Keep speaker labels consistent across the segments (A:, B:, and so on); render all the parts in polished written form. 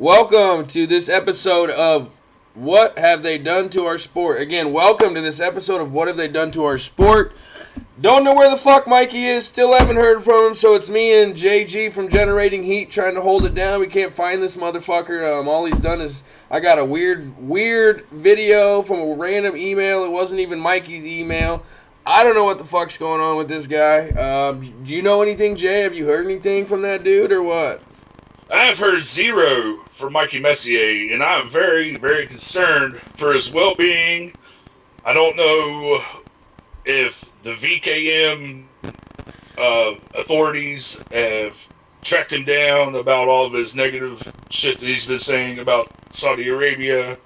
A: Welcome to this episode of What Have They Done to Our Sport? Again, welcome to this episode of What Have They Done to Our Sport? Don't know where the fuck Mikey is. Still haven't heard from him, so it's me and JG from Generating Heat trying to hold it down. We can't find this motherfucker. All he's done is I got a weird video from a random email. It wasn't even Mikey's email. I don't know what the fuck's going on with this guy. Do you know anything, Jay? Have you heard anything from that dude or what?
B: I've heard zero from Mikey Messier, and I'm very, very concerned for his well-being. I don't know if the VKM authorities have tracked him down about all of his negative shit that he's been saying about Saudi Arabia.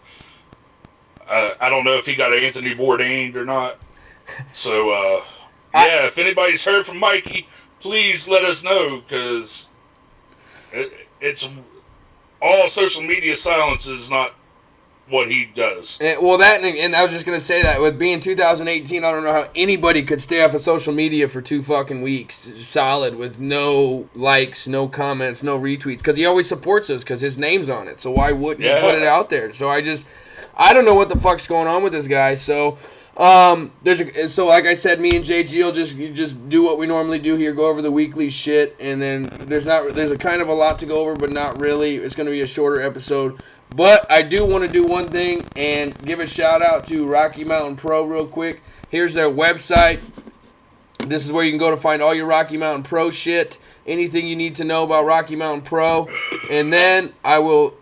B: I don't know if he got Anthony Bourdain or not. So, if anybody's heard from Mikey, please let us know, because it's all social media silence is not what he does.
A: And I was just going to say that with being 2018, I don't know how anybody could stay off of social media for 2 fucking weeks solid with no likes, no comments, no retweets, because he always supports us because his name's on it. So why wouldn't he put it out there? So I don't know what the fuck's going on with this guy. So like I said, me and JG will just do what we normally do here, go over the weekly shit, and then there's a kind of a lot to go over, but not really. It's going to be a shorter episode. But I do want to do one thing and give a shout out to Rocky Mountain Pro real quick. Here's their website. This is where you can go to find all your Rocky Mountain Pro shit, anything you need to know about Rocky Mountain Pro. And then we'll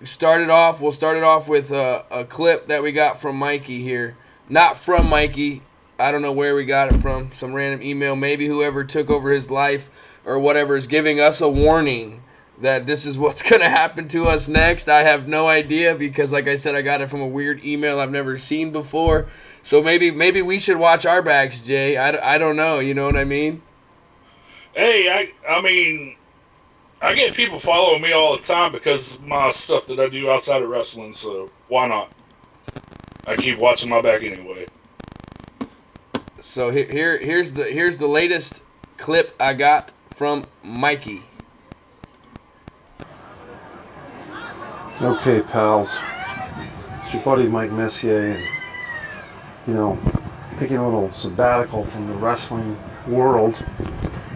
A: start it off with a clip that we got from Mikey here. Not from Mikey. I don't know where we got it from. Some random email. Maybe whoever took over his life or whatever is giving us a warning that this is what's going to happen to us next. I have no idea because, like I said, I got it from a weird email I've never seen before. So maybe we should watch our backs, Jay. I don't know. You know what I mean?
B: Hey, I mean, I get people following me all the time because of my stuff that I do outside of wrestling, so why not? I keep watching my back anyway.
A: So here's the latest clip I got from Mikey.
C: Okay, pals. It's your buddy Mike Messier, and taking a little sabbatical from the wrestling world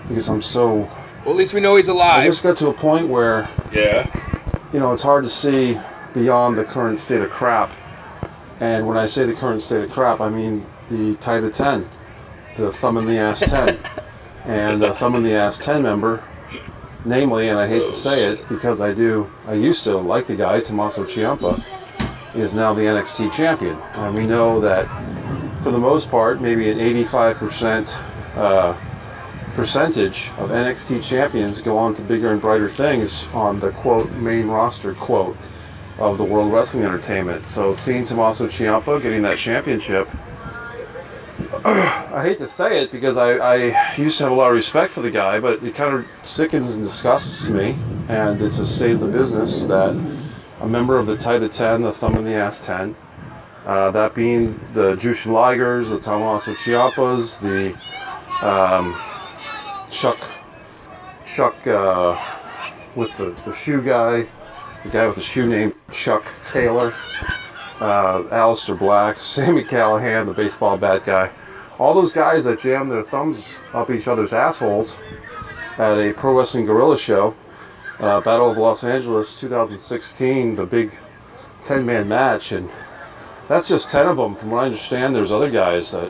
C: because I'm so.
A: Well, at least we know he's alive.
C: I just got to a point where it's hard to see beyond the current state of crap. And when I say the current state of crap, I mean the tie to 10, the thumb in the ass 10. And the thumb in the ass 10 member, namely, and I hate to say it because I used to like the guy, Tommaso Ciampa, is now the NXT champion. And we know that for the most part, maybe an 85% percentage of NXT champions go on to bigger and brighter things on the, quote, main roster, quote, of the World Wrestling Entertainment. So seeing Tommaso Ciampa getting that championship, I hate to say it because I used to have a lot of respect for the guy, but it kind of sickens and disgusts me, and it's a state of the business that a member of the Titan 10, the thumb in the ass 10, that being the Jushin Ligers, the Tommaso Ciampas, the Chuck with the shoe guy, the guy with the shoe named Chuck Taylor, Aleister Black, Sami Callihan, the baseball bat guy. All those guys that jammed their thumbs up each other's assholes at a Pro Wrestling Guerrilla show, Battle of Los Angeles 2016, the big 10-man match. And that's just 10 of them. From what I understand, there's other guys that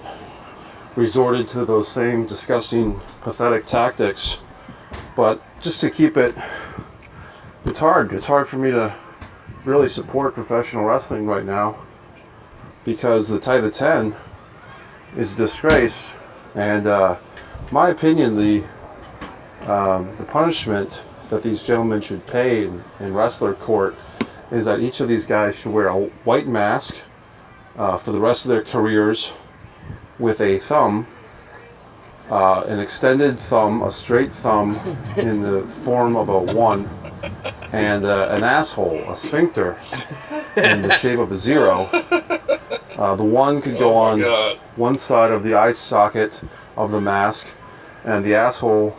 C: resorted to those same disgusting, pathetic tactics. But just to keep it... It's hard. It's hard for me to really support professional wrestling right now because the Titan 10 is a disgrace. And my opinion, the punishment that these gentlemen should pay in wrestler court is that each of these guys should wear a white mask for the rest of their careers with a thumb, an extended thumb, a straight thumb in the form of a 1, and an asshole, a sphincter, in the shape of a 0. The 1 could go on one side of the eye socket of the mask, and the asshole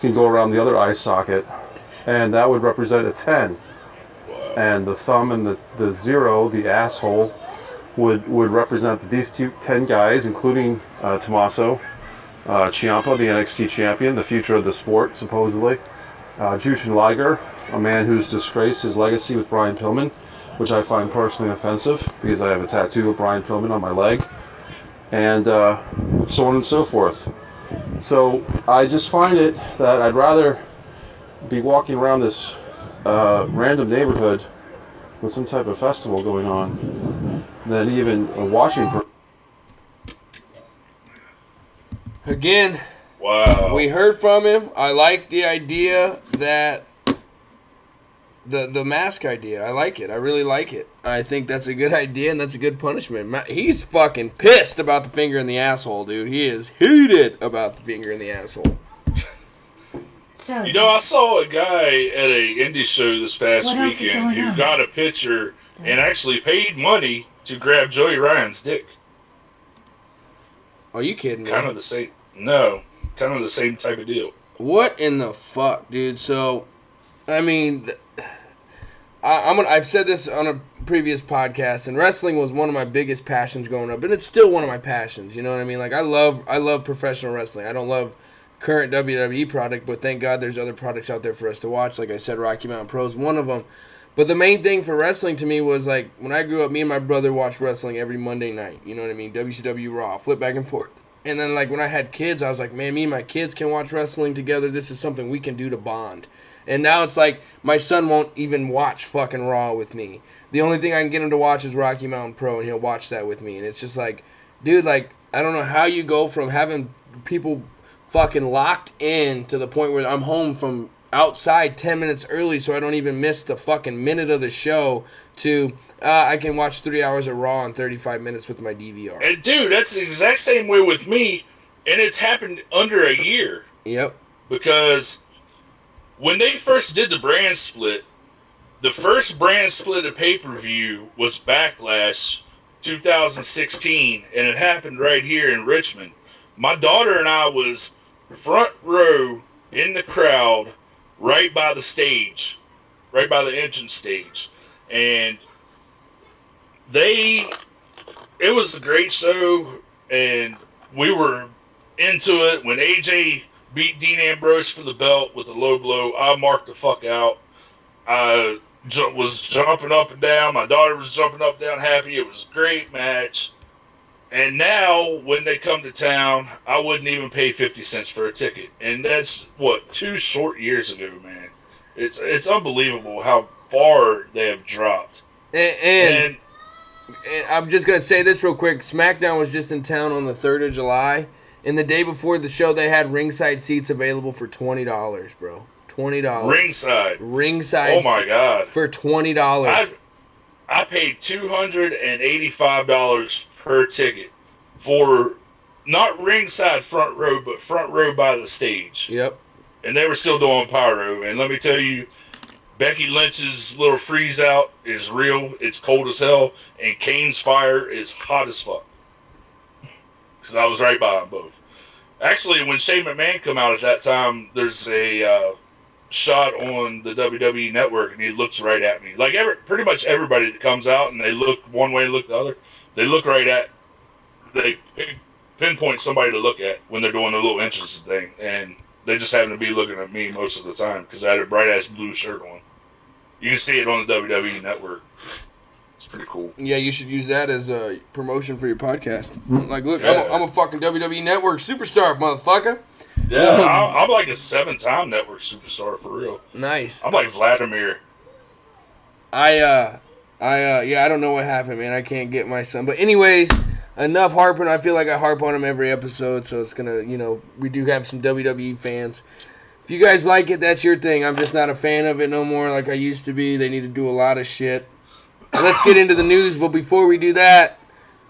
C: can go around the other eye socket, and that would represent a 10. and the thumb and the zero, the asshole, would represent these 10 guys, including Tommaso Ciampa, the NXT champion, the future of the sport, supposedly. Jushin Liger, a man who's disgraced his legacy with Brian Pillman, which I find personally offensive because I have a tattoo of Brian Pillman on my leg, and so on and so forth. So I just find it that I'd rather be walking around this random neighborhood with some type of festival going on than even watching.
A: Again,
B: wow.
A: We heard from him. I like the idea that the mask idea. I like it. I really like it. I think that's a good idea and that's a good punishment. He's fucking pissed about the finger in the asshole, dude. He is heated about the finger in the asshole.
D: So,
B: You know, I saw a guy at a indie show this past
D: What else is
B: weekend
D: going
B: who
D: on?
B: got a picture and actually paid money to grab Joey Ryan's dick.
A: Are you kidding me?
B: Kind of the same. No, kind of the same type of deal.
A: What in the fuck, dude? So, I mean, I've said this on a previous podcast, and wrestling was one of my biggest passions growing up, and it's still one of my passions. You know what I mean? Like I love professional wrestling. I don't love current WWE product, but thank God there's other products out there for us to watch. Like I said, Rocky Mountain Pro is one of them. But the main thing for wrestling to me was like when I grew up, me and my brother watched wrestling every Monday night. You know what I mean? WCW Raw, flip back and forth. And then like when I had kids, I was like, man, me and my kids can watch wrestling together. This is something we can do to bond. And now it's like my son won't even watch fucking Raw with me. The only thing I can get him to watch is Rocky Mountain Pro, and he'll watch that with me. And it's just like, dude, like I don't know how you go from having people fucking locked in to the point where I'm home from outside 10 minutes early so I don't even miss the fucking minute of the show to I can watch 3 hours of Raw in 35 minutes with my DVR.
B: And dude, that's the exact same way with me, and it's happened under a year.
A: Yep.
B: Because when they first did the brand split, the first brand split of pay-per-view was Backlash 2016, and it happened right here in Richmond. My daughter and I was front row in the crowd, right by the stage, right by the entrance stage. And it was a great show, and we were into it. When AJ beat Dean Ambrose for the belt with a low blow, I marked the fuck out. I was jumping up and down. My daughter was jumping up and down happy. It was a great match. And now, when they come to town, I wouldn't even pay 50 cents for a ticket. And that's, 2 short years ago, man. It's unbelievable how far they have dropped.
A: And I'm just going to say this real quick. SmackDown was just in town on the 3rd of July. And the day before the show, they had ringside seats available for $20, bro. $20. Ringside.
B: Oh, my God.
A: For $20.
B: I paid $285 per ticket for not ringside front row, but front row by the stage.
A: Yep.
B: And they were still doing pyro. And let me tell you, Becky Lynch's little freeze out is real. It's cold as hell. And Kane's fire is hot as fuck. Because I was right by them both. Actually, when Shane McMahon come out at that time, there's a shot on the WWE Network, and he looks right at me. Like pretty much everybody that comes out, and they look one way and look the other, they look right at, they pinpoint somebody to look at when they're doing the little entrance thing, and they just happen to be looking at me most of the time because I had a bright-ass blue shirt on. You can see it on the WWE Network. It's pretty cool.
A: Yeah, you should use that as a promotion for your podcast. Like, look, I'm a fucking WWE Network superstar, motherfucker.
B: Yeah, I'm like a 7-time network superstar for real.
A: Nice.
B: I'm like Vladimir.
A: I don't know what happened, man. I can't get my son. But anyways, enough harping. I feel like I harp on him every episode, so it's gonna, we do have some WWE fans. If you guys like it, that's your thing. I'm just not a fan of it no more like I used to be. They need to do a lot of shit. Let's get into the news, but before we do that,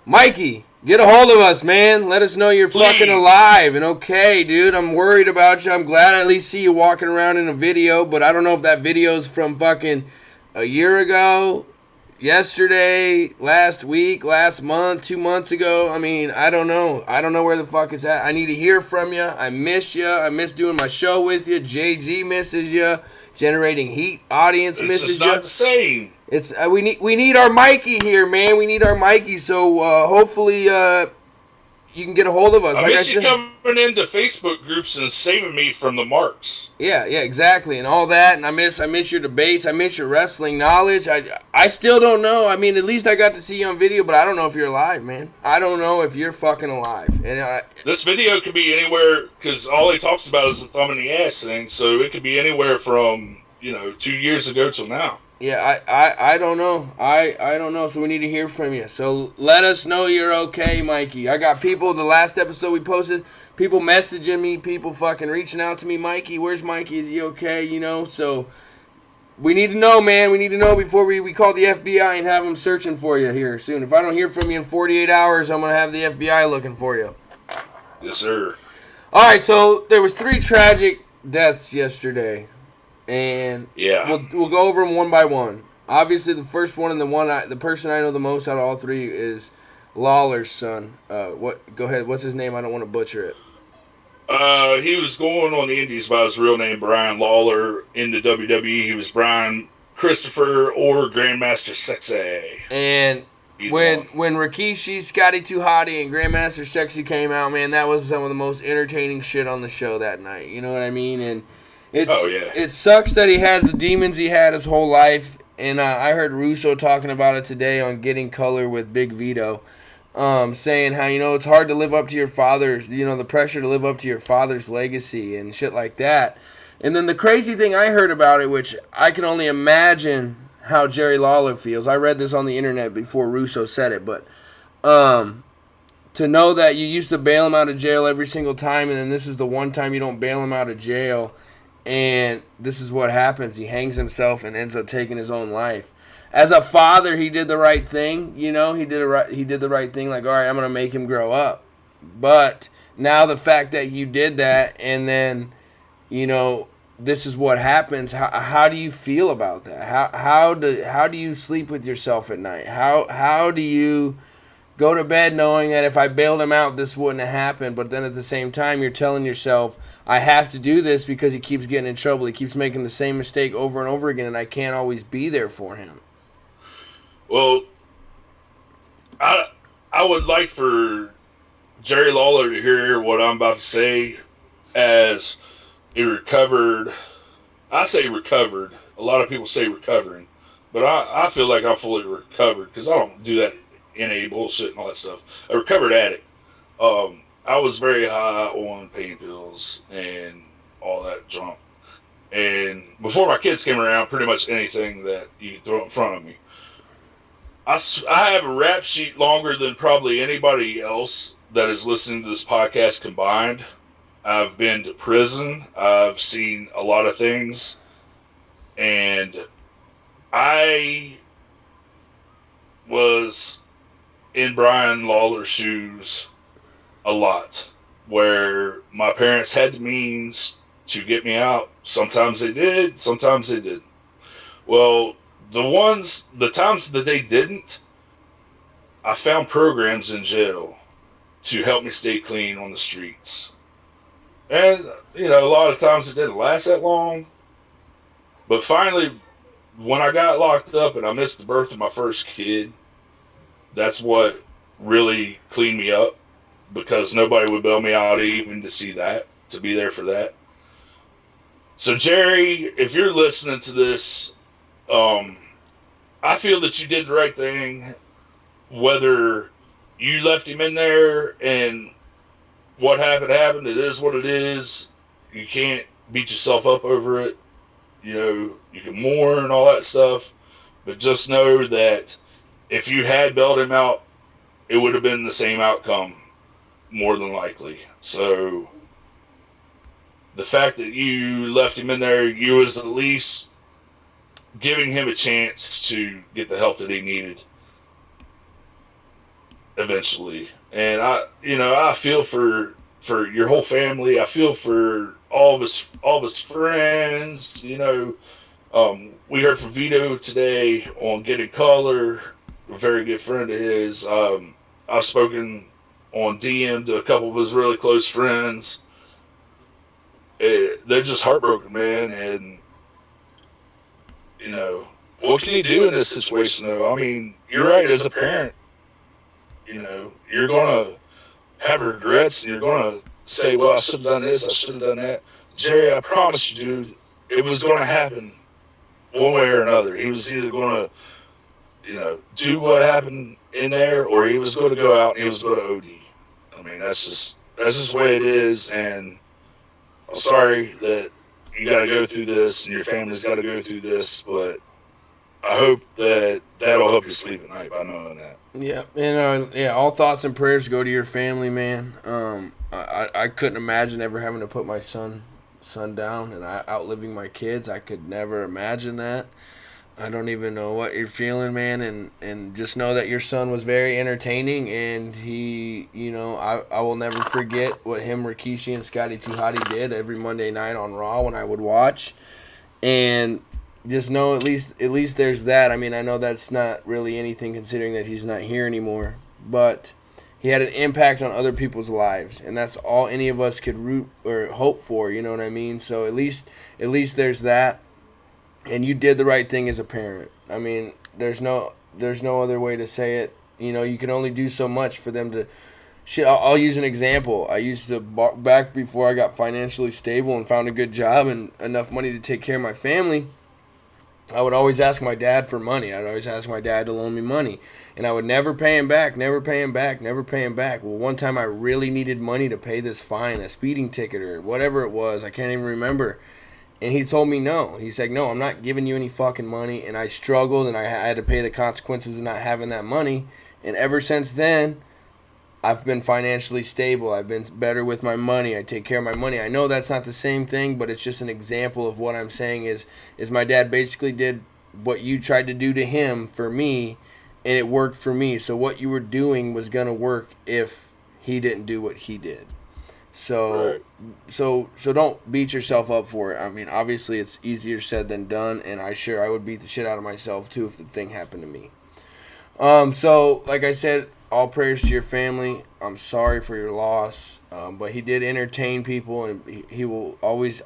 A: Mikey, get a hold of us, man. Let us know you're fucking alive. And okay, dude, I'm worried about you. I'm glad I at least see you walking around in a video, but I don't know if that video's from fucking a year ago, yesterday, last week, last month, 2 months ago. I mean, I don't know. I don't know where the fuck it's at. I need to hear from you. I miss you. I miss doing my show with you. JG misses you. Generating Heat audience misses you.
B: It's just not the same.
A: It's we need our Mikey here, man. We need our Mikey. So hopefully you can get a hold of us.
B: I
A: like
B: miss you coming into Facebook groups and saving me from the marks.
A: Yeah, exactly, and all that. And I miss your debates. I miss your wrestling knowledge. I still don't know. I mean, at least I got to see you on video, but I don't know if you're alive, man. I don't know if you're fucking alive. And
B: this video could be anywhere because all he talks about is the thumb in the ass thing. So it could be anywhere from 2 years ago till now.
A: Yeah, I don't know. I don't know, so we need to hear from you. So let us know you're okay, Mikey. I got people, the last episode we posted, people messaging me, people fucking reaching out to me, Mikey, where's Mikey? Is he okay? So we need to know, man. We need to know before we call the FBI and have them searching for you here soon. If I don't hear from you in 48 hours, I'm going to have the FBI looking for you.
B: Yes, sir.
A: All right, so there was 3 tragic deaths yesterday. And
B: yeah,
A: we'll go over them one by one. Obviously, the first one and the person I know the most out of all 3 is Lawler's son. Go ahead. What's his name? I don't want to butcher it.
B: He was going on the Indies by his real name, Brian Lawler. In the WWE, he was Brian Christopher or Grandmaster Sexy.
A: And when Rikishi, Scotty 2 Hotty, and Grandmaster Sexy came out, man, that was some of the most entertaining shit on the show that night. You know what I mean? And it sucks that he had the demons he had his whole life, and I heard Russo talking about it today on Getting Color with Big Vito, saying how, it's hard to live up to your father's, the pressure to live up to your father's legacy and shit like that. And then the crazy thing I heard about it, which I can only imagine how Jerry Lawler feels. I read this on the internet before Russo said it, but to know that you used to bail him out of jail every single time, and then this is the one time you don't bail him out of jail. And this is what happens. He hangs himself and ends up taking his own life. As a father, he did the right thing. He did the right thing. Like, all right, I'm going to make him grow up. But now the fact that you did that and then, this is what happens. How do you feel about that? How do you sleep with yourself at night? How do you go to bed knowing that if I bailed him out, this wouldn't have happened? But then at the same time, you're telling yourself, I have to do this because he keeps getting in trouble. He keeps making the same mistake over and over again, and I can't always be there for him.
B: Well, I would like for Jerry Lawler to hear what I'm about to say as a recovered. I say recovered. A lot of people say recovering. But I feel like I'm fully recovered because I don't do that NA bullshit and all that stuff. A recovered addict. I was very high on pain pills and all that junk. And before my kids came around, pretty much anything that you throw in front of me. I have a rap sheet longer than probably anybody else that is listening to this podcast combined. I've been to prison. I've seen a lot of things. And I was in Brian Lawler's shoes a lot, where my parents had the means to get me out. Sometimes they did, sometimes they didn't. Well, the times that they didn't, I found programs in jail to help me stay clean on the streets. And, a lot of times it didn't last that long. But finally, when I got locked up and I missed the birth of my first kid, that's what really cleaned me up. Because nobody would bail me out even to see that, to be there for that. So Jerry, if you're listening to this, I feel that you did the right thing. Whether you left him in there and what happened, it is what it is. You can't beat yourself up over it. You can mourn and all that stuff. But just know that if you had bailed him out, it would have been the same outcome. More than likely. So the fact that you left him in there, you was at least giving him a chance to get the help that he needed eventually. And I feel for your whole family. I feel for all of his friends. We heard from Vito today on Getting Color, a very good friend of his. I've spoken on DM to a couple of his really close friends. They're just heartbroken, man, and what can you do in this situation, though? I mean, you're right. As a parent, you're gonna have regrets, and you're gonna say, "Well, I should have done this. I should have done that." Jerry, I promise you, dude, it was gonna happen one way or another. He was either gonna, do what happened in there, or he was going to go out and he was going to OD. I mean, that's just the way it is, and I'm sorry that you got to go through this and your family's got to go through this, but I hope that'll help you sleep at night by knowing that.
A: Yeah, and all thoughts and prayers go to your family, man. I couldn't imagine ever having to put my son down and outliving my kids. I could never imagine that. I don't even know what you're feeling, man, and just know that your son was very entertaining, and he, I will never forget what him, Rikishi, and Scotty 2 Hotty did every Monday night on Raw when I would watch, and just know at least there's that. I mean, I know that's not really anything considering that he's not here anymore, but he had an impact on other people's lives, and that's all any of us could root or hope for, you know what I mean? So at least there's that. And you did the right thing as a parent. I mean, there's no other way to say it. You can only do so much for them to. Shit, I'll use an example. I used to, back before I got financially stable and found a good job and enough money to take care of my family, I would always ask my dad for money. I'd always ask my dad to loan me money. And I would never pay him back, never pay him back, never pay him back. Well, one time I really needed money to pay this fine, a speeding ticket or whatever it was. I can't even remember. And he told me no. He said, no, I'm not giving you any fucking money. And I struggled, and I had to pay the consequences of not having that money. And ever since then, I've been financially stable. I've been better with my money. I take care of my money. I know that's not the same thing, but it's just an example of what I'm saying is my dad basically did what you tried to do to him for me, and it worked for me. So what you were doing was going to work if he didn't do what he did. So,
B: Right.
A: so don't beat yourself up for it. I mean, obviously it's easier said than done, and I would beat the shit out of myself too if the thing happened to me. So like I said, all prayers to your family. I'm sorry for your loss, but he did entertain people, and I will always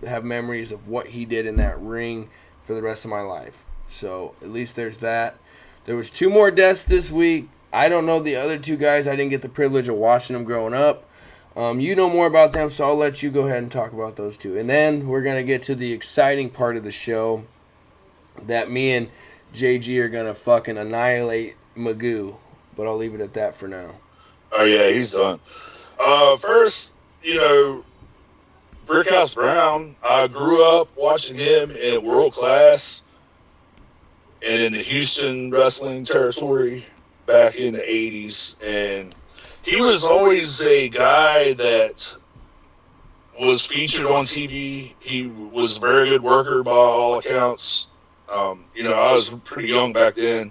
A: have memories of what he did in that ring for the rest of my life. So at least there's that. There was 2 more deaths this week. I don't know the other 2 guys. I didn't get the privilege of watching them growing up. You know more about them, so I'll let you go ahead and talk about those 2. And then we're going to get to the exciting part of the show that me and JG are going to fucking annihilate Magoo. But I'll leave it at that for now.
B: Oh, yeah, he's done. First, Brickhouse Brown, I grew up watching him in World Class and in the Houston wrestling territory back in the 80s. And he was always a guy that was featured on TV. He was a very good worker by all accounts. I was pretty young back then,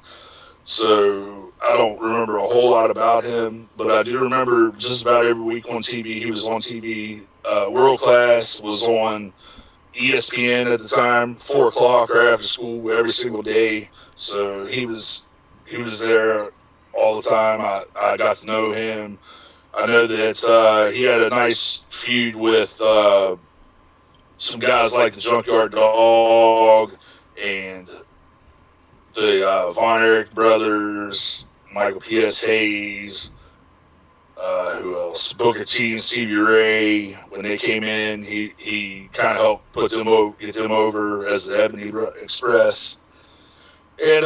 B: so I don't remember a whole lot about him, but I do remember just about every week on TV, he was on TV. World Class was on ESPN at the time, 4 o'clock or after school every single day. So he was there all the time. I got to know him. I know that he had a nice feud with some guys like the Junkyard Dog and the Von Erich brothers, Michael P.S. Hayes, who else? Booker T and Stevie Ray. When they came in, he kind of helped get them over as the Ebony Express. And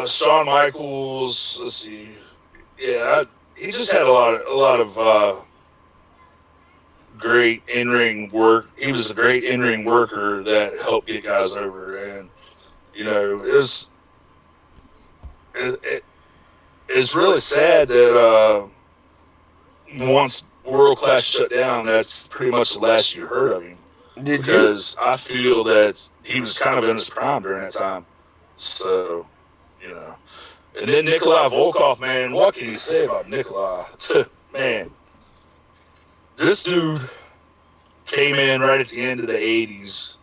B: Shawn Michaels, let's see, yeah, he just had a lot of great in-ring work. He was a great in-ring worker that helped get guys over, and it's really sad that once World Class shut down, that's pretty much the last you heard of him. Because I feel that he was kind of in his prime during that time. So, And then Nikolai Volkov, man, what can you say about Nikolai? Man, this dude came in right at the end of the 80s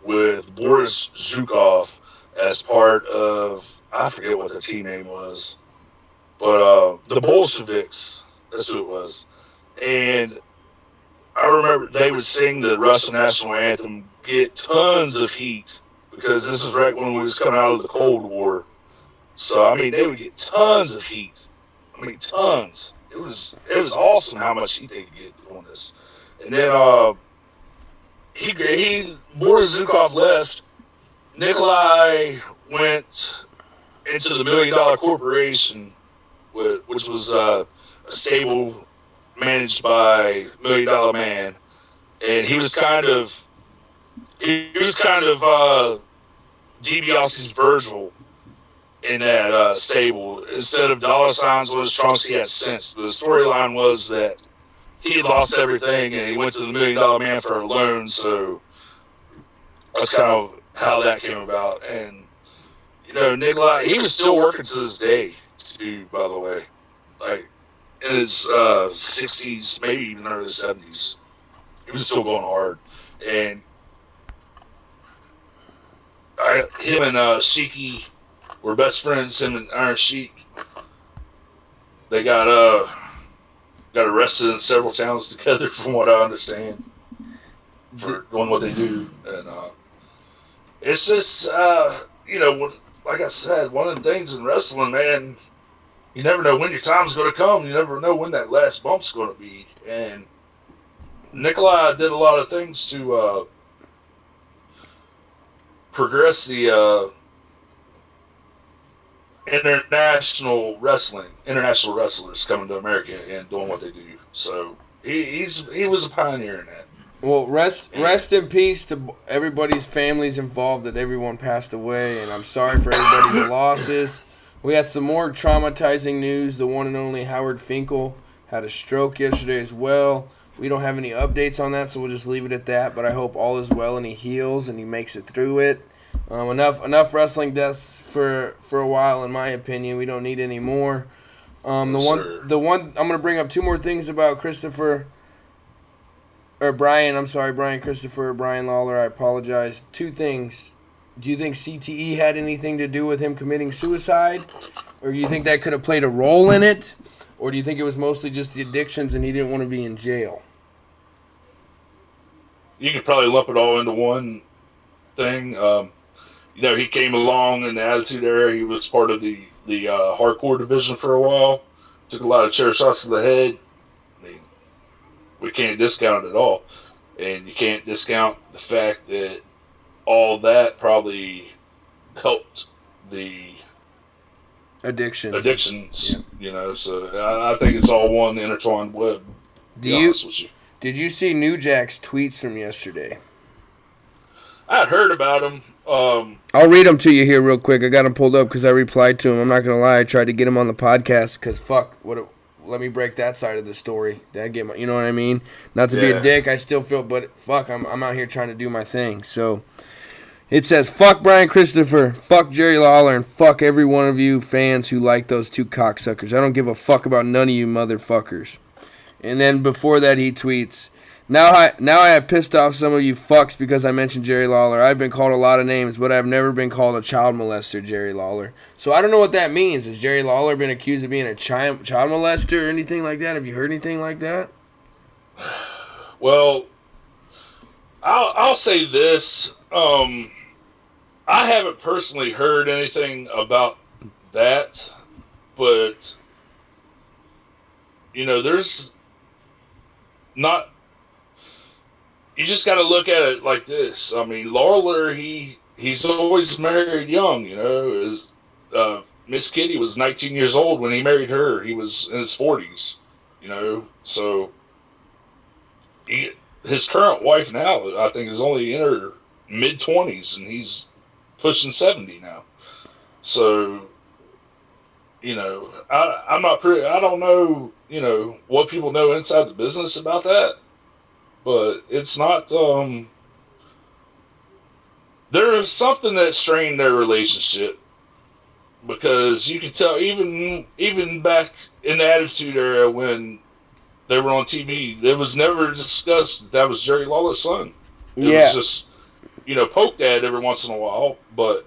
B: with Boris Zhukov as part of, I forget what the team name was, but the Bolsheviks, that's who it was. And I remember they would sing the Russian national anthem, get tons of heat because this was right when we was coming out of the Cold War. So I mean, they would get tons of heat. I mean, tons. It was awesome how much heat they could get on this. And then Boris Zukov left. Nikolai went into the $1 Million Corporation, which was a stable managed by $1 Million Man, and he was kind of DiBiase's Virgil in that stable. Instead of dollar signs on his trunks, he had sense. The storyline was that he had lost everything and he went to the $1 Million Man for a loan, so that's kind of how that came about. And Nikolai, he was still working to this day too, by the way, like in his 60s, maybe even early 70s. He was still going hard. And him and Shiki were best friends. Him and Iron Sheik, they got arrested in several towns together, from what I understand, for doing what they do. And it's just like I said, one of the things in wrestling, man, you never know when your time's going to come. You never know when that last bump's going to be. And Nikolai did a lot of things to progress the international wrestlers coming to America and doing what they do. So he was a pioneer in that.
A: Well, rest in peace to everybody's families involved that everyone passed away, and I'm sorry for everybody's losses. We had some more traumatizing news. The one and only Howard Finkel had a stroke yesterday as well. We don't have any updates on that, so we'll just leave it at that. But I hope all is well and he heals and he makes it through it. Enough wrestling deaths for a while, in my opinion. We don't need any more. The one I'm gonna bring up two more things about Brian Christopher, Brian Lawler. I apologize. Two things. Do you think CTE had anything to do with him committing suicide? Or do you think that could have played a role in it? Or do you think it was mostly just the addictions and he didn't want to be in jail?
B: You could probably lump it all into one thing. He came along in the Attitude Era. He was part of the hardcore division for a while. Took a lot of chair shots to the head. I mean, we can't discount it at all. And you can't discount the fact that all that probably helped the addictions.
A: Yeah.
B: So I think it's all one intertwined web.
A: Did you see New Jack's tweets from yesterday?
B: I had heard about him.
A: I'll read them to you here real quick. I got them pulled up because I replied to him. I'm not going to lie. I tried to get him on the podcast because let me break that side of the story. You know what I mean? Not to be a dick. I still feel, but fuck, I'm out here trying to do my thing. So it says, fuck Brian Christopher, fuck Jerry Lawler, and fuck every one of you fans who like those two cocksuckers. I don't give a fuck about none of you motherfuckers. And then before that he tweets, Now I have pissed off some of you fucks because I mentioned Jerry Lawler. I've been called a lot of names, but I've never been called a child molester, Jerry Lawler. So I don't know what that means. Has Jerry Lawler been accused of being a child molester or anything like that? Have you heard anything like that?
B: Well, I'll say this. I haven't personally heard anything about that, but there's not. You just got to look at it like this. I mean, Lawler, he's always married young, Miss Kitty was 19 years old when he married her. He was in his 40s, So his current wife now, I think, is only in her mid-20s, and he's pushing 70 now. So, I'm not pretty. I don't know, what people know inside the business about that. But it's not, there is something that strained their relationship, because you can tell even back in the Attitude Era when they were on TV, it was never discussed that was Jerry Lawler's son. It was just, poked at every once in a while, but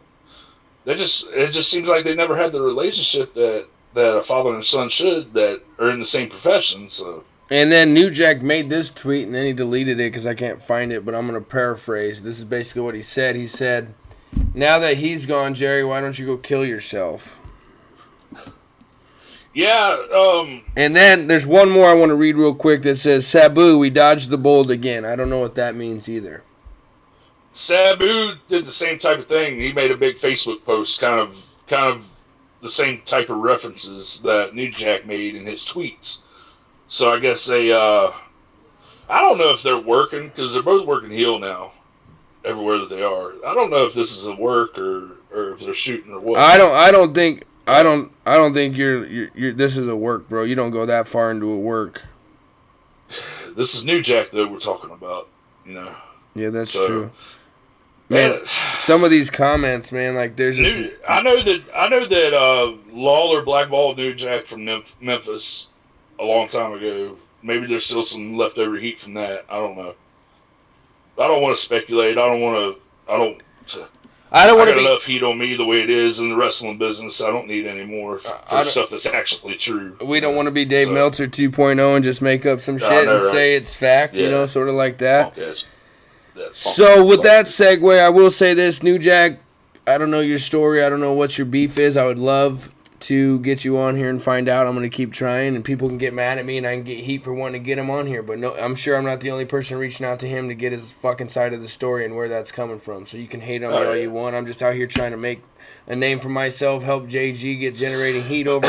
B: it just seems like they never had the relationship that a father and son should, that are in the same profession, so.
A: And then New Jack made this tweet, and then he deleted it because I can't find it, but I'm going to paraphrase. This is basically what he said. He said, Now that he's gone, Jerry, why don't you go kill yourself?
B: Yeah,
A: And then there's one more I want to read real quick that says, Sabu, we dodged the bullet again. I don't know what that means either.
B: Sabu did the same type of thing. He made a big Facebook post, kind of the same type of references that New Jack made in his tweets. So I guess they, I don't know if they're working, because they're both working heel now, everywhere that they are. I don't know if this is a work or if they're shooting or what.
A: I don't think you're this is a work, bro. You don't go that far into a work.
B: This is New Jack that we're talking about, you know.
A: Yeah, that's true.
B: Man,
A: some of these comments, man, like there's just...
B: I know that Lawler blackballed New Jack from Memphis a long time ago. Maybe there's still some leftover heat from that. I don't know. I don't want to speculate. I got enough heat on me the way it is in the wrestling business. I don't need any more for stuff that's actually true.
A: We don't want to be Dave Meltzer 2.0 and just make up some shit and say it's fact, you know, sort of like that. So with that segue, I will say this, New Jack, I don't know your story. I don't know what your beef is. I would love to get you on here and find out. I'm going to keep trying, and people can get mad at me, and I can get heat for wanting to get him on here. But no, I'm sure I'm not the only person reaching out to him to get his fucking side of the story and where that's coming from. So you can hate on me all you want. I'm just out here trying to make a name for myself, help JG get generating heat over,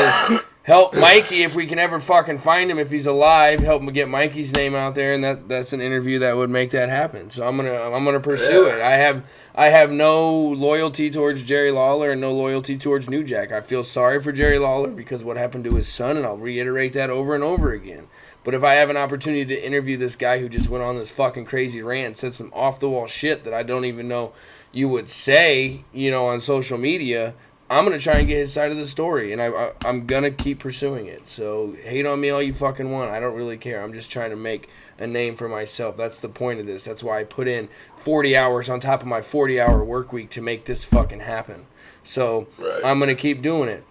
A: help Mikey if we can ever fucking find him if he's alive, help him get Mikey's name out there, and that's an interview that would make that happen. So I'm gonna pursue it. I have no loyalty towards Jerry Lawler and no loyalty towards New Jack. I feel sorry for Jerry Lawler because what happened to his son, and I'll reiterate that over and over again. But if I have an opportunity to interview this guy who just went on this fucking crazy rant, said some off the wall shit that I don't even know you would say, you know, on social media, I'm going to try and get his side of the story, and I'm going to keep pursuing it. So hate on me all you fucking want. I don't really care. I'm just trying to make a name for myself. That's the point of this. That's why I put in 40 hours on top of my 40-hour work week to make this fucking happen. So I'm going to keep doing it.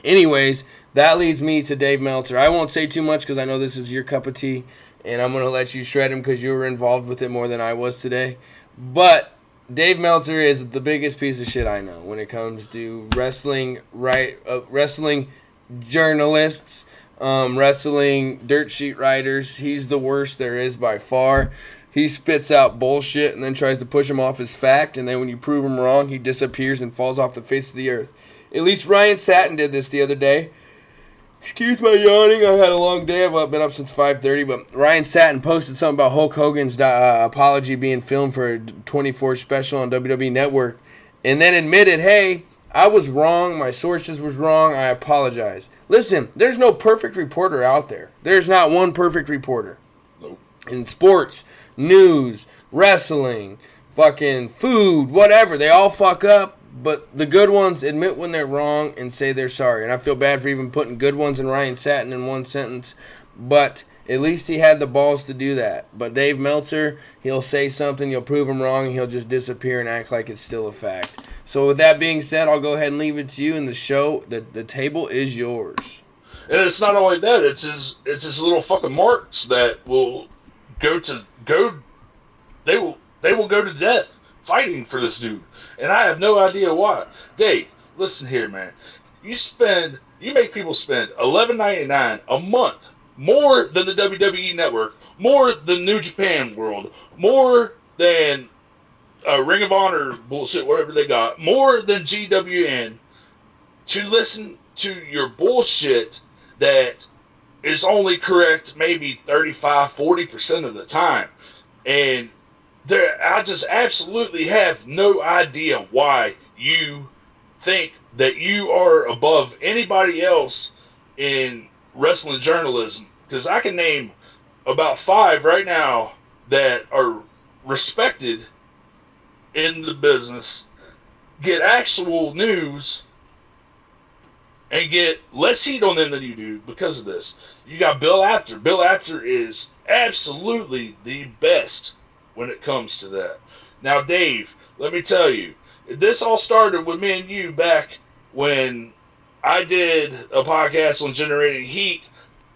A: Anyways, that leads me to Dave Meltzer. I won't say too much because I know this is your cup of tea, and I'm going to let you shred him because you were involved with it more than I was today. But Dave Meltzer is the biggest piece of shit I know when it comes to wrestling, wrestling journalists, wrestling dirt sheet writers. He's the worst there is by far. He spits out bullshit and then tries to push him off as fact, and then when you prove him wrong, he disappears and falls off the face of the earth. At least Ryan Satin did this the other day. Excuse my yawning. I had a long day. I've been up since 5:30. But Ryan Satin posted something about Hulk Hogan's apology being filmed for a 24 special on WWE Network, and then admitted, "Hey, I was wrong. My sources was wrong. I apologize." Listen, there's no perfect reporter out there. There's not one perfect reporter.
B: Nope.
A: In sports, news, wrestling, fucking food, whatever, they all fuck up. But the good ones admit when they're wrong and say they're sorry. And I feel bad for even putting good ones and Ryan Satin in one sentence. But at least he had the balls to do that. But Dave Meltzer, he'll say something, you'll prove him wrong, and he'll just disappear and act like it's still a fact. So with that being said, I'll go ahead and leave it to you. And the show, the table is yours.
B: And it's not only that, it's his little fucking marks that will they will go to death fighting for this dude. And I have no idea why. Dave, listen here, man. You make people spend $11.99 a month, more than the WWE Network, more than New Japan World, more than Ring of Honor bullshit, whatever they got, more than GWN, to listen to your bullshit that is only correct maybe 35-40% of the time. And I just absolutely have no idea why you think that you are above anybody else in wrestling journalism. Because I can name about 5 right now that are respected in the business, get actual news, and get less heat on them than you do because of this. You got Bill Apter. Bill Apter is absolutely the best when it comes to that. Now, Dave, let me tell you, this all started with me and you back when I did a podcast on generating heat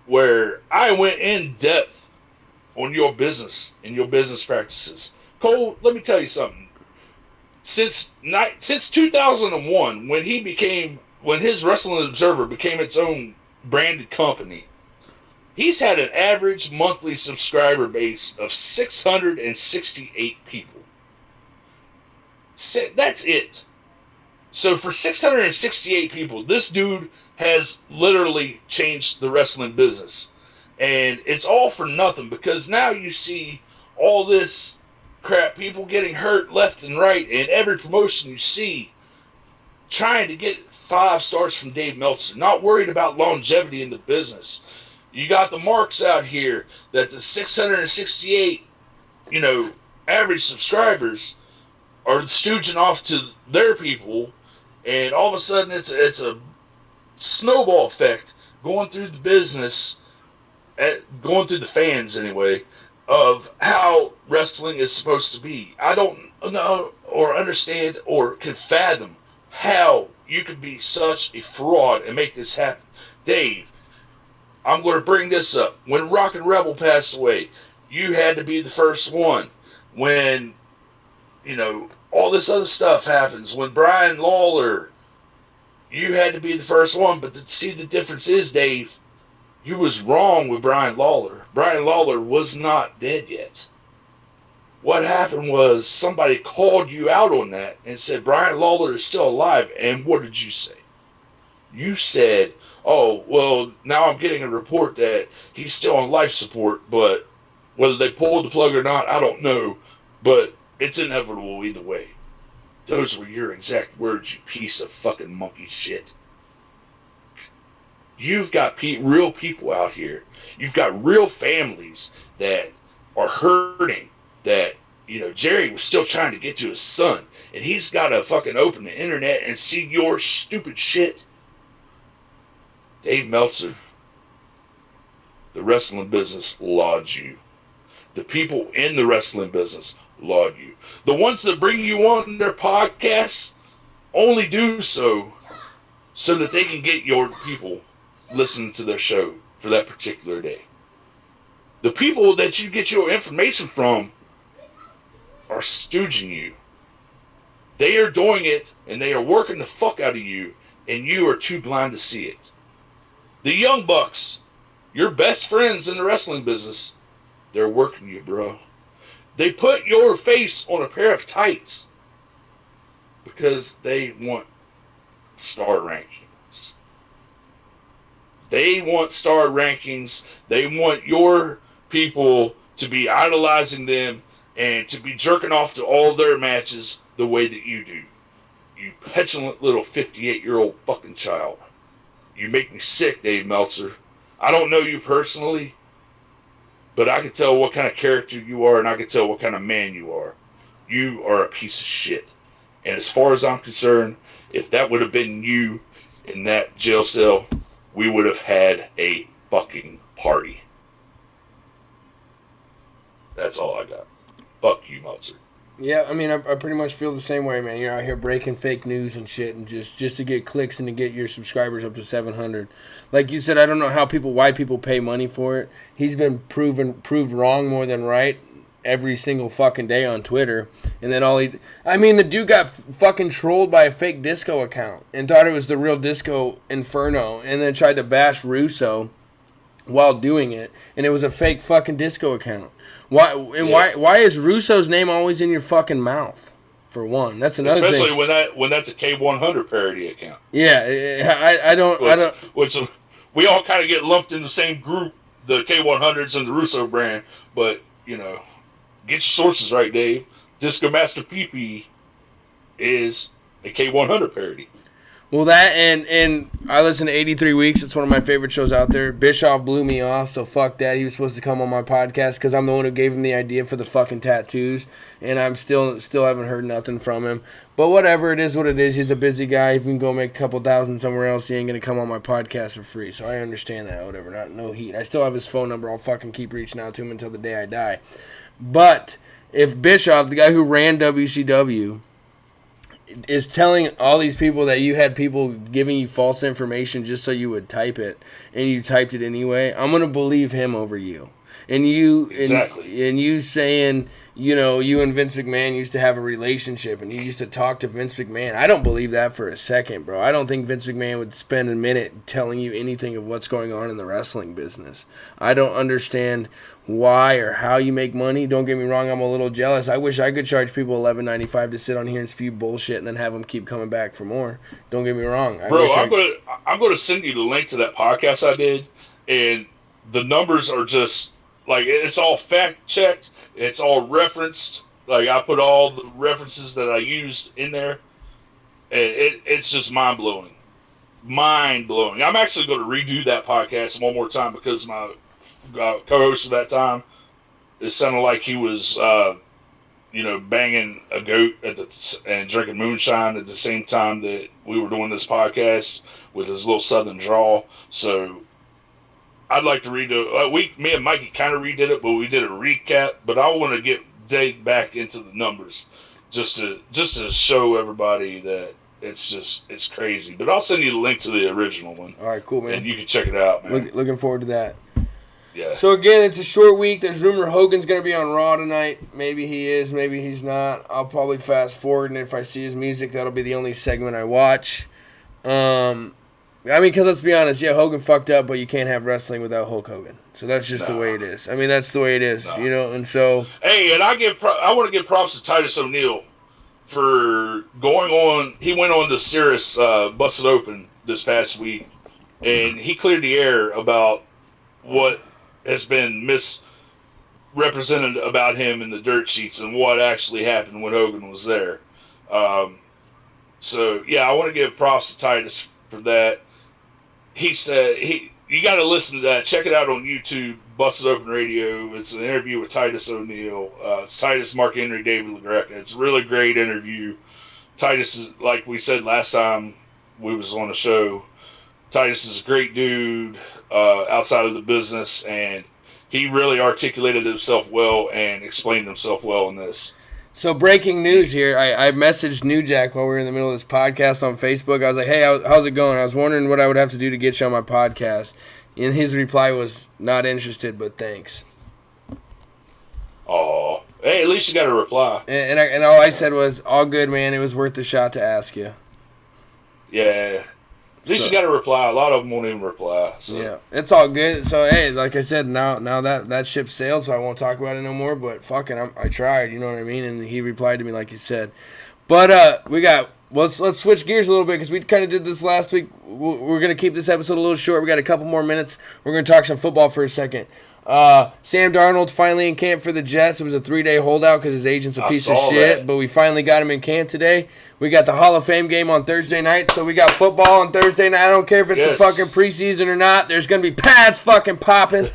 B: where I went in depth on your business and your business practices. Cole, let me tell you something. since 2001, when his Wrestling Observer became its own branded company, he's had an average monthly subscriber base of 668 people. That's it. So for 668 people, this dude has literally changed the wrestling business. And it's all for nothing, because now you see all this crap, people getting hurt left and right, and every promotion you see trying to get 5 stars from Dave Meltzer, not worried about longevity in the business. You got the marks out here that the 668, average subscribers are stooging off to their people, and all of a sudden it's a snowball effect going through the business, going through the fans anyway, of how wrestling is supposed to be. I don't know or understand or can fathom how you could be such a fraud and make this happen. Dave, I'm going to bring this up. When Rockin' Rebel passed away, you had to be the first one. When, all this other stuff happens. When Brian Lawler, you had to be the first one. But see, the difference is, Dave, you was wrong with Brian Lawler. Brian Lawler was not dead yet. What happened was somebody called you out on that and said Brian Lawler is still alive. And what did you say? You said, oh, well, now I'm getting a report that he's still on life support, but whether they pulled the plug or not, I don't know. But it's inevitable either way. Those were your exact words, you piece of fucking monkey shit. You've got real people out here. You've got real families that are hurting. That, Jerry was still trying to get to his son. And he's got to fucking open the internet and see your stupid shit. Dave Meltzer, the wrestling business lauds you. The people in the wrestling business laud you. The ones that bring you on their podcasts only do so that they can get your people listening to their show for that particular day. The people that you get your information from are stooging you. They are doing it, and they are working the fuck out of you, and you are too blind to see it. The Young Bucks, your best friends in the wrestling business, they're working you, bro. They put your face on a pair of tights because they want star rankings. They want star rankings. They want your people to be idolizing them and to be jerking off to all their matches the way that you do. You petulant little 58-year-old fucking child. You make me sick, Dave Meltzer. I don't know you personally, but I can tell what kind of character you are, and I can tell what kind of man you are. You are a piece of shit. And as far as I'm concerned, if that would have been you in that jail cell, we would have had a fucking party. That's all I got. Fuck you, Meltzer.
A: Yeah, I mean, I pretty much feel the same way, man. You're out here breaking fake news and shit, and just to get clicks and to get your subscribers up to 700. Like you said, I don't know why people pay money for it. He's been proved wrong more than right every single fucking day on Twitter. And then the dude got fucking trolled by a fake disco account and thought it was the real Disco Inferno, and then tried to bash Russo while doing it, and it was a fake fucking disco account. Why is Russo's name always in your fucking mouth? For one, that's another thing.
B: Especially when that's a K100 parody account.
A: Yeah, I don't.
B: Which we all kind of get lumped in the same group, the K100s and the Russo brand. But get your sources right, Dave. Disco Master PP is a K100 parody.
A: Well, that and I listen to 83 Weeks. It's one of my favorite shows out there. Bischoff blew me off, so fuck that. He was supposed to come on my podcast because I'm the one who gave him the idea for the fucking tattoos, and I'm still haven't heard nothing from him. But whatever, it is what it is. He's a busy guy. If he can go make a couple thousand somewhere else, he ain't gonna come on my podcast for free. So I understand that. Whatever, no heat. I still have his phone number. I'll fucking keep reaching out to him until the day I die. But if Bischoff, the guy who ran WCW, is telling all these people that you had people giving you false information just so you would type it, and you typed it anyway, I'm going to believe him over you. And you
B: Exactly.
A: and you saying, you and Vince McMahon used to have a relationship and you used to talk to Vince McMahon. I don't believe that for a second, bro. I don't think Vince McMahon would spend a minute telling you anything of what's going on in the wrestling business. I don't understand why or how you make money. Don't get me wrong, I'm a little jealous. I wish I could charge people $11.95 to sit on here and spew bullshit and then have them keep coming back for more. Don't get me wrong.
B: Bro, I'm gonna send you the link to that podcast I did, and the numbers are just like, it's all fact checked, it's all referenced. Like, I put all the references that I used in there, and it's just mind blowing. Mind blowing. I'm actually going to redo that podcast one more time because my co-host at that time, it sounded like he was, banging a goat and drinking moonshine at the same time that we were doing this podcast with his little southern drawl. So I'd like to redo. Me and Mikey kind of redid it, but we did a recap. But I want to dig back into the numbers just to show everybody that it's crazy. But I'll send you the link to the original one.
A: All right, cool, man.
B: And you can check it out, man.
A: Looking forward to that.
B: Yeah.
A: So again, it's a short week. There's rumor Hogan's going to be on Raw tonight. Maybe he is, maybe he's not. I'll probably fast forward, and if I see his music, that'll be the only segment I watch. Because let's be honest, yeah, Hogan fucked up, but you can't have wrestling without Hulk Hogan. So that's just the way it is. That's the way it is, and so...
B: Hey, and I want to give props to Titus O'Neil for going on. He went on to Sirius Busted Open this past week, and he cleared the air about what has been misrepresented about him in the dirt sheets and what actually happened when Hogan was there. So, yeah, I want to give props to Titus for that. He said, you got to listen to that. Check it out on YouTube, Busted Open Radio. It's an interview with Titus O'Neil. It's Titus, Mark Henry, David LaGreca. It's a really great interview. Titus is, like we said last time we was on the show, Titus is a great dude outside of the business, and he really articulated himself well and explained himself well in this.
A: So breaking news here, I messaged New Jack while we were in the middle of this podcast on Facebook. I was like, hey, how's it going? I was wondering what I would have to do to get you on my podcast. And his reply was, not interested, but thanks.
B: Oh, hey, at least you got a reply.
A: And all I said was, all good, man. It was worth the shot to ask you.
B: Yeah. At least you got a reply. A lot of them won't even reply. So.
A: Yeah, it's all good. So, hey, like I said, now that ship sailed, so I won't talk about it no more. But fucking, I tried, you know what I mean? And he replied to me like he said. But let's switch gears a little bit because we kind of did this last week. We're going to keep this episode a little short. We got a couple more minutes. We're going to talk some football for a second. Sam Darnold finally in camp for the Jets. It was a 3-day holdout because his agent's a piece of shit, but we finally got him in camp today. We got the Hall of Fame game on Thursday night, so we got football on Thursday night. I don't care if it's the fucking preseason or not. There's going to be pads fucking popping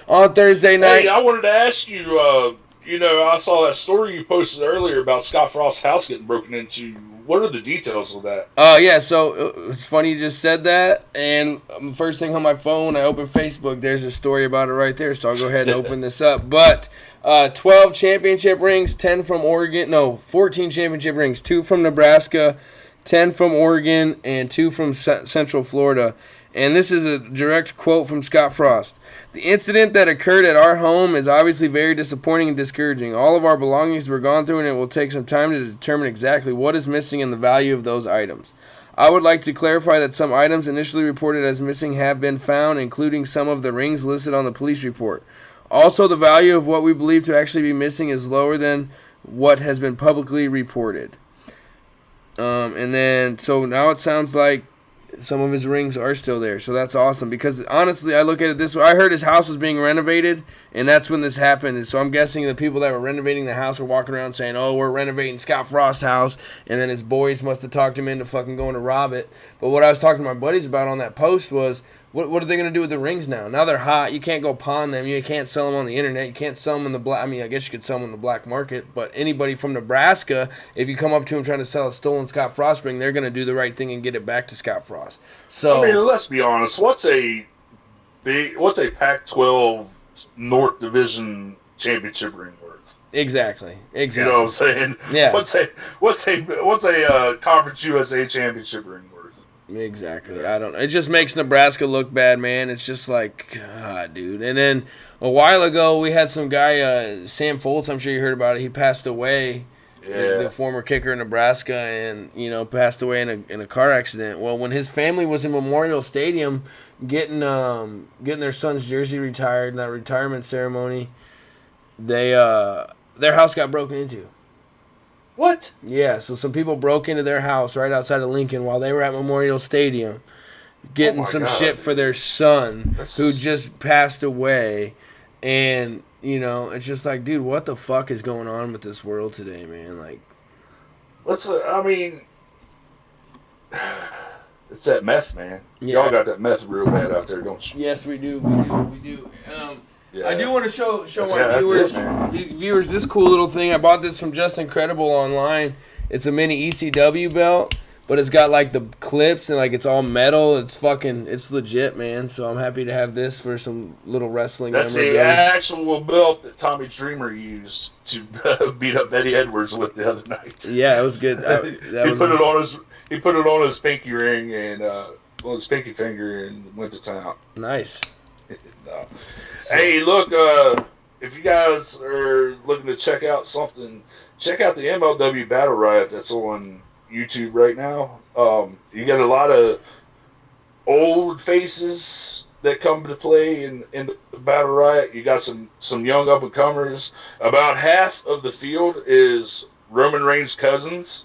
A: on Thursday night.
B: Hey, I wanted to ask you, I saw that story you posted earlier about Scott Frost's house getting broken into. What are the details of that?
A: Yeah, so it's funny you just said that. And first thing on my phone, when I open Facebook, there's a story about it right there. So I'll go ahead and open this up. But 12 championship rings, 10 from Oregon. No, 14 championship rings, 2 from Nebraska, 10 from Oregon, and 2 from Central Florida. And this is a direct quote from Scott Frost. The incident that occurred at our home is obviously very disappointing and discouraging. All of our belongings were gone through, and it will take some time to determine exactly what is missing and the value of those items. I would like to clarify that some items initially reported as missing have been found, including some of the rings listed on the police report. Also, the value of what we believe to actually be missing is lower than what has been publicly reported. So now it sounds like some of his rings are still there, so that's awesome. Because honestly, I look at it this way: I heard his house was being renovated, and that's when this happened. And so I'm guessing the people that were renovating the house were walking around saying, "Oh, we're renovating Scott Frost's house," and then his boys must have talked him into fucking going to rob it. But what I was talking to my buddies about on that post was, what are they going to do with the rings now? Now they're hot. You can't go pawn them. You can't sell them on the internet. You can't sell them in the black. I mean, I guess you could sell them in the black market. But anybody from Nebraska, if you come up to them trying to sell a stolen Scott Frost ring, they're going to do the right thing and get it back to Scott Frost. So
B: I mean, let's be honest. What's a Pac-12 North Division championship ring worth?
A: Exactly.
B: You know what I'm saying?
A: Yeah.
B: What's a Conference USA championship ring worth?
A: Exactly. I don't know. It just makes Nebraska look bad, man. It's just like, God, dude. And then a while ago, we had some guy, Sam Foltz, I'm sure you heard about it. He passed away, the former kicker in Nebraska, and, passed away in a car accident. Well, when his family was in Memorial Stadium getting their son's jersey retired in that retirement ceremony, their house got broken into.
B: What?
A: Yeah, so some people broke into their house right outside of Lincoln while they were at Memorial Stadium getting some shit for their son who just passed away. And, it's just like, dude, what the fuck is going on with this world today, man? Like,
B: it's that meth, man. Yeah. Y'all got that meth real bad out there, don't you?
A: Yes, we do. We do. I do want to show my viewers this cool little thing. I bought this from Just Incredible online. It's a mini ECW belt, but it's got like the clips and like it's all metal. It's legit, man. So I'm happy to have this for some little wrestling.
B: That's the actual belt that Tommy Dreamer used to beat up Eddie Edwards with the other night.
A: Yeah, it was good.
B: He put it on his pinky ring and on his pinky finger and went to town.
A: Nice.
B: No. Hey, look, if you guys are looking to check out something, check out the MLW Battle Riot that's on YouTube right now. You got a lot of old faces that come to play in the Battle Riot. You got some young up-and-comers. About half of the field is Roman Reigns' cousins.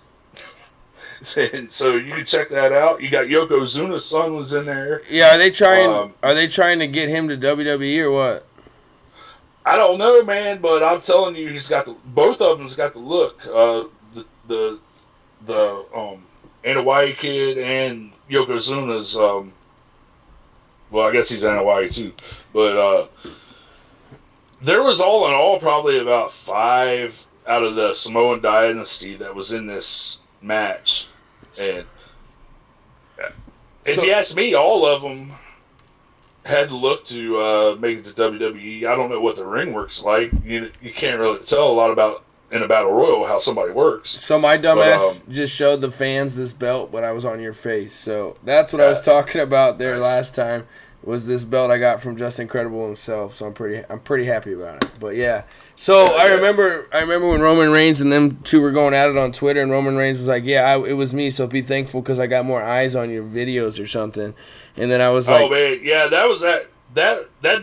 B: And so you can check that out. You got Yokozuna's son was in there.
A: Yeah, are they trying to get him to WWE or what?
B: I don't know, man, but I'm telling you, both of them's got the look. The Anoa'i kid and Yokozuna's. Well, I guess he's Anoa'i too, but there was all in all probably about 5 out of the Samoan dynasty that was in this match. And if you ask me, all of them had to look to make it to WWE. I don't know what the ring works like. You can't really tell a lot about in a battle royal how somebody works.
A: So my dumbass just showed the fans this belt, but I was on your face. So that's what I was talking about there last time. Was this belt I got from Just Incredible himself, so I'm pretty happy about it. But yeah, so I remember when Roman Reigns and them two were going at it on Twitter, and Roman Reigns was like, "Yeah, it was me, so be thankful because I got more eyes on your videos or something." And then I was like,
B: "Oh man, yeah, that was that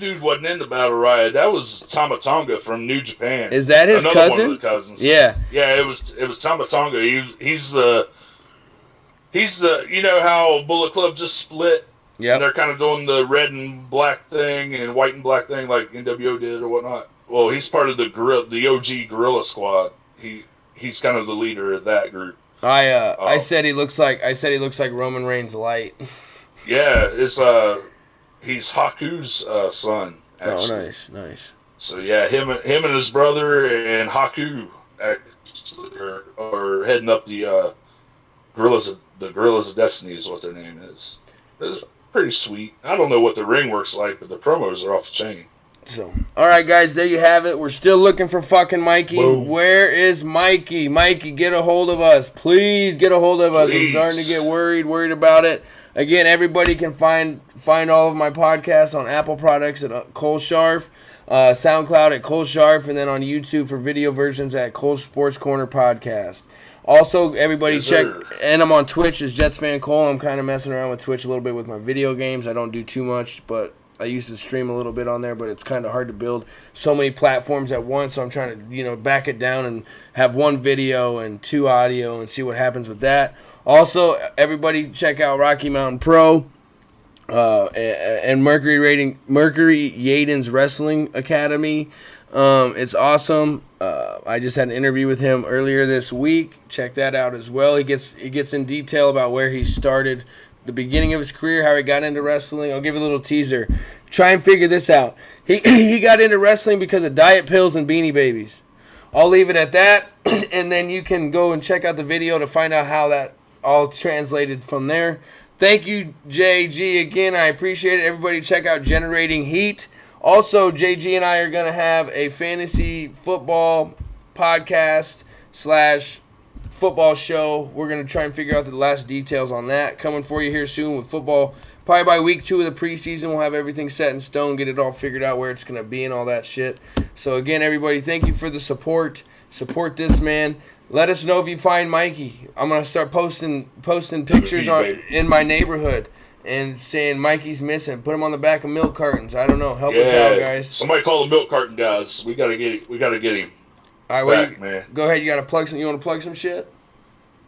B: dude wasn't in the Battle Riot. That was Tama Tonga from New Japan.
A: Is that his
B: Another
A: cousin?
B: One of the cousins.
A: Yeah,
B: it was Tama Tonga. He's the you know how Bullet Club just split."
A: Yeah,
B: and they're kind of doing the red and black thing and white and black thing like NWO did or whatnot. Well, he's part of the OG Gorilla Squad. He's kind of the leader of that group.
A: I said he looks like Roman Reigns light.
B: Yeah, he's Haku's son. Actually.
A: Oh, nice.
B: So yeah, him and his brother and Haku actually are heading up the Gorillas of Destiny is what their name is. It's pretty sweet. I don't know what the ring works like, but the promos are off the chain.
A: So, all right, guys, there you have it. We're still looking for fucking Mikey.
B: Boom.
A: Where is Mikey? Mikey, get a hold of us. Please get a hold of us. I'm starting to get worried about it. Again, everybody can find all of my podcasts on Apple products at Cole Sharf, SoundCloud at Cole Sharf, and then on YouTube for video versions at Cole Sports Corner Podcast. Also, everybody check, and I'm on Twitch as Jets Fan Cole. I'm kind of messing around with Twitch a little bit with my video games. I don't do too much, but I used to stream a little bit on there, but it's kind of hard to build so many platforms at once, so I'm trying to, back it down and have 1 video and 2 audio and see what happens with that. Also, everybody check out Rocky Mountain Pro and Mercury Yaden's Wrestling Academy. It's awesome. I just had an interview with him earlier this week. Check that out as well. He gets in detail about where he started, the beginning of his career, how he got into wrestling. I'll give you a little teaser. Try and figure this out. He got into wrestling because of diet pills and Beanie Babies. I'll leave it at that, and then you can go and check out the video to find out how that all translated from there. Thank you, JG, again. I appreciate it. Everybody check out Generating Heat. Also, JG and I are going to have a fantasy football podcast / football show. We're going to try and figure out the last details on that. Coming for you here soon with football. Probably by week 2 of the preseason, we'll have everything set in stone, get it all figured out where it's going to be and all that shit. So, again, everybody, thank you for the support. Support this man. Let us know if you find Mikey. I'm going to start posting pictures in my neighborhood and saying Mikey's missing. Put him on the back of milk cartons. I don't know. Help us out, guys.
B: Somebody call the milk carton guys. We gotta get him.
A: All right, man. Go ahead. You want to plug some shit?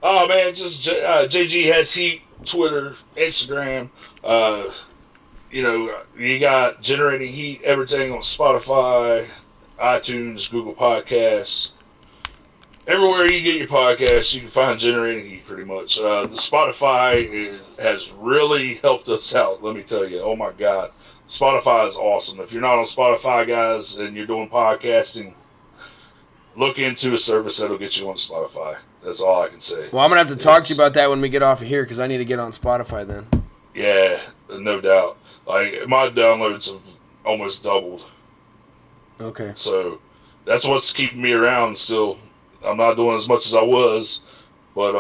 B: Oh man, just JG has heat. Twitter, Instagram. You got Generating Heat. Everything on Spotify, iTunes, Google Podcasts. Everywhere you get your podcasts, you can find Generating Heat pretty much. The Spotify has really helped us out, let me tell you. Oh my God. Spotify is awesome. If you're not on Spotify, guys, and you're doing podcasting, look into a service that'll get you on Spotify. That's all I can say.
A: Well, I'm going to have to talk to you about that when we get off of here because I need to get on Spotify then.
B: Yeah, no doubt. Like, my downloads have almost doubled.
A: Okay.
B: So, that's what's keeping me around still. I'm not doing as much as I was, but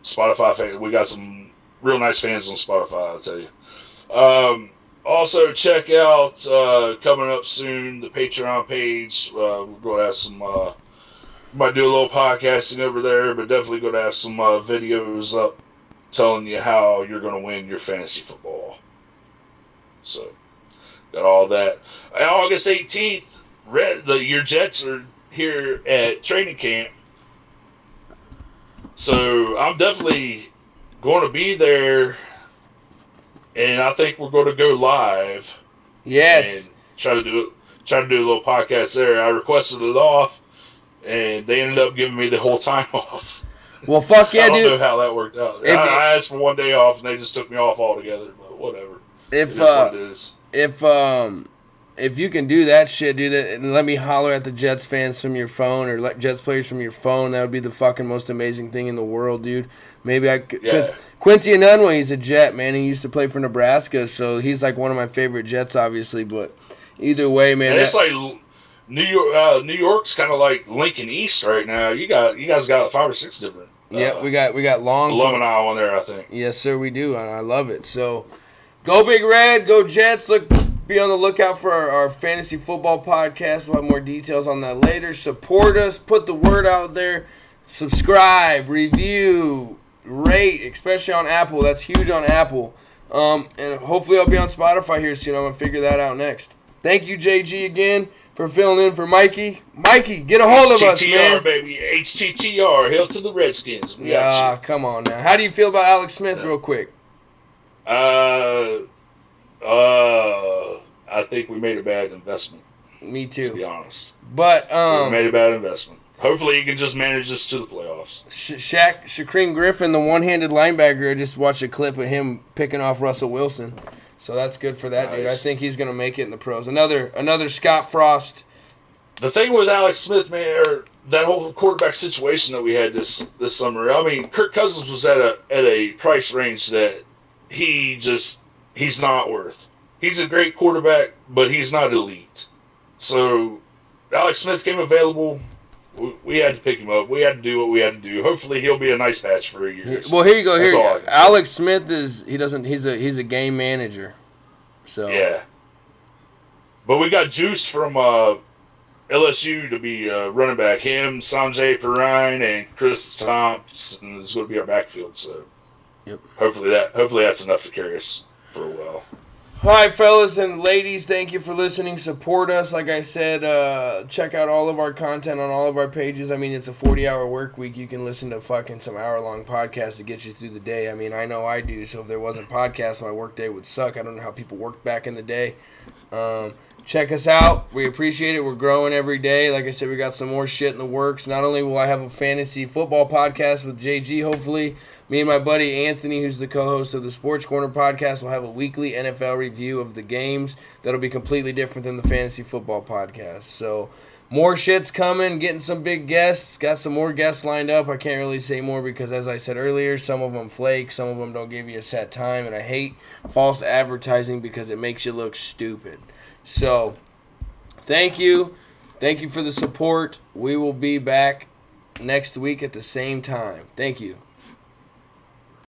B: Spotify, we got some real nice fans on Spotify, I'll tell you. Also, check out, coming up soon, the Patreon page. We're going to have some, might do a little podcasting over there, but definitely going to have some videos up telling you how you're going to win your fantasy football. So, got all that. August 18th, your Jets are here at training camp, so I'm definitely going to be there, and I think we're going to go live.
A: Yes.
B: And try to do a little podcast there. I requested it off, and they ended up giving me the whole time off.
A: Well, fuck yeah, dude.
B: I don't know how that worked out. I asked for one day off, and they just took me off altogether. But whatever. It is what it is.
A: If you can do that shit, dude, and let me holler at the Jets fans from your phone or let Jets players from your phone, that would be the fucking most amazing thing in the world, dude. Maybe because Quincy Enunwa, he's a Jet, man. He used to play for Nebraska, so he's like one of my favorite Jets, obviously. But either way, man,
B: and it's like New York's kind of like Lincoln East right now. You guys got 5 or 6 different.
A: Yeah, we got long
B: alumni on there, I think.
A: Yes, sir, we do. I love it. So, go Big Red, go Jets. Be on the lookout for our fantasy football podcast. We'll have more details on that later. Support us. Put the word out there. Subscribe, review, rate, especially on Apple. That's huge on Apple. And hopefully I'll be on Spotify here soon. I'm going to figure that out next. Thank you, JG, again, for filling in for Mikey. Mikey, get a hold of us, man.
B: HTTR, baby. HTTR. Hail to the Redskins.
A: Yeah, come on now. How do you feel about Alex Smith, real quick?
B: I think we made a bad investment.
A: Me too.
B: To be honest.
A: But
B: we made a bad investment. Hopefully he can just manage us to the playoffs.
A: Shaquem Griffin, the one-handed linebacker, I just watched a clip of him picking off Russell Wilson. So that's good for that dude. I think he's going to make it in the pros. Another Scott Frost.
B: The thing with Alex Smith, man, or that whole quarterback situation that we had this summer, I mean, Kirk Cousins was at a price range that he's not worth. He's a great quarterback, but he's not elite. So, Alex Smith came available. We had to pick him up. We had to do what we had to do. Hopefully, he'll be a nice patch for a year.
A: Well, here you go. Alex Smith he's a game manager. So
B: yeah. But we got Juice from LSU to be running back. Him, Sanjay Perrine, and Chris Thompson is going to be our backfield. So,
A: yep.
B: Hopefully that's enough to carry us for a while.
A: All right, fellas and ladies, thank you for listening. Support us. Like I said, check out all of our content on all of our pages. I mean, it's a 40-hour work week. You can listen to fucking some hour-long podcasts to get you through the day. I mean, I know I do. So if there wasn't podcasts, my work day would suck. I don't know how people worked back in the day. Check us out. We appreciate it. We're growing every day. Like I said, we got some more shit in the works. Not only will I have a fantasy football podcast with JG, hopefully, me and my buddy Anthony, who's the co-host of the Sports Corner podcast, will have a weekly NFL review of the games that'll be completely different than the fantasy football podcast. So, more shit's coming, getting some big guests. Got some more guests lined up. I can't really say more because, as I said earlier, some of them flake, some of them don't give you a set time, and I hate false advertising because it makes you look stupid. So, thank you. Thank you for the support. We will be back next week at the same time. Thank you.